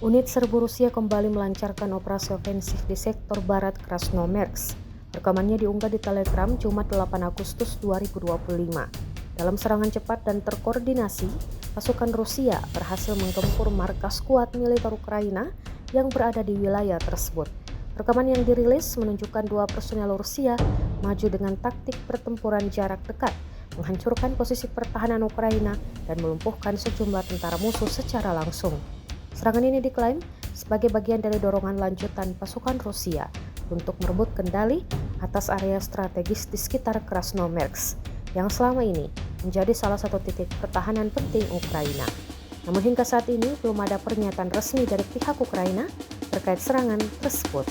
Unit serbu Rusia kembali melancarkan operasi ofensif di sektor barat Krasnomersk. Rekamannya diunggah di Telegram Jumat 8 Agustus 2025. Dalam serangan cepat dan terkoordinasi, pasukan Rusia berhasil menggempur markas kuat militer Ukraina yang berada di wilayah tersebut. Rekaman yang dirilis menunjukkan dua personel Rusia maju dengan taktik pertempuran jarak dekat, menghancurkan posisi pertahanan Ukraina dan melumpuhkan sejumlah tentara musuh secara langsung. Serangan ini diklaim sebagai bagian dari dorongan lanjutan pasukan Rusia untuk merebut kendali atas area strategis di sekitar Krasnomersk yang selama ini menjadi salah satu titik pertahanan penting Ukraina. Namun hingga saat ini belum ada pernyataan resmi dari pihak Ukraina terkait serangan tersebut.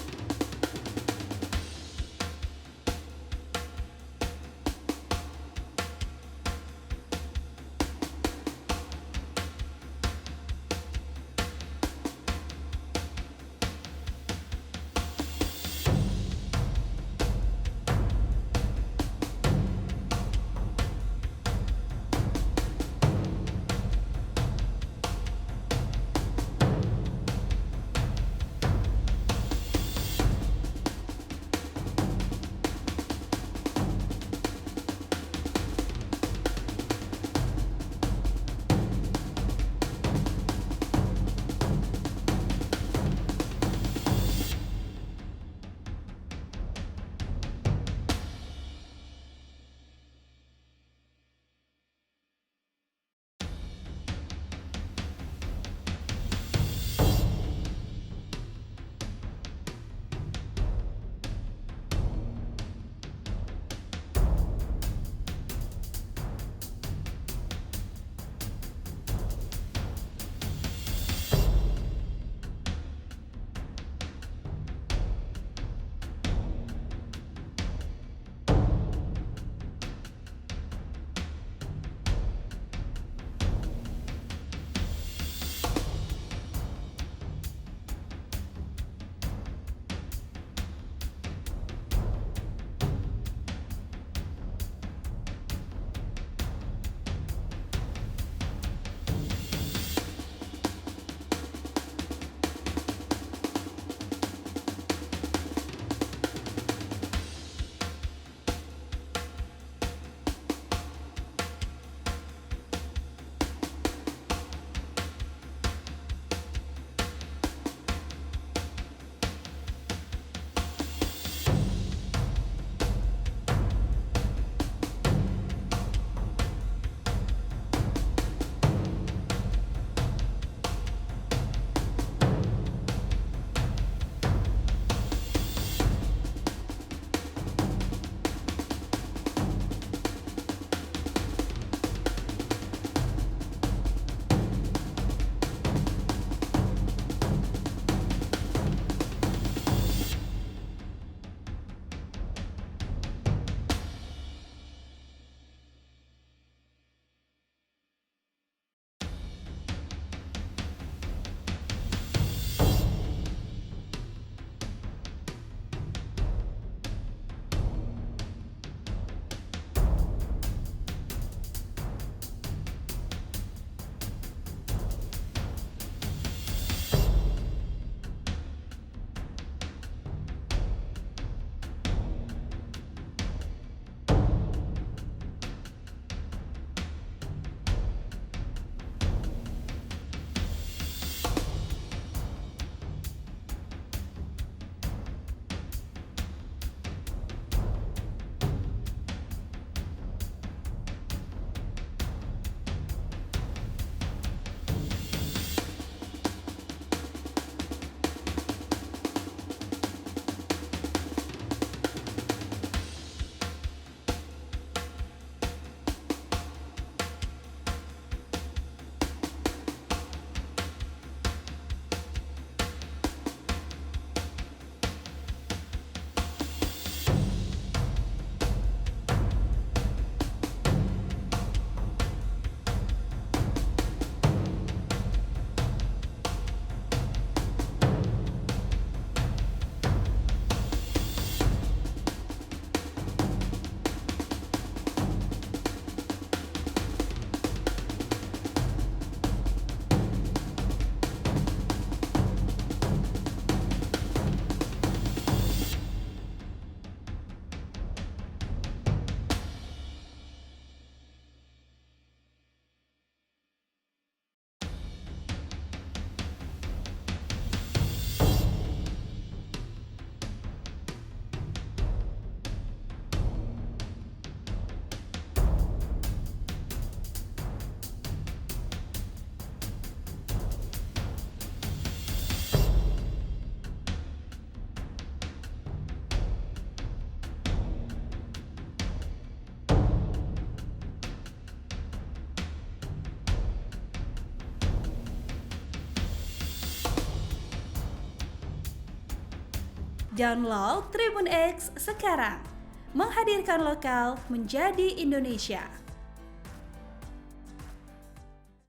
Download Tribun X sekarang. Menghadirkan lokal menjadi Indonesia.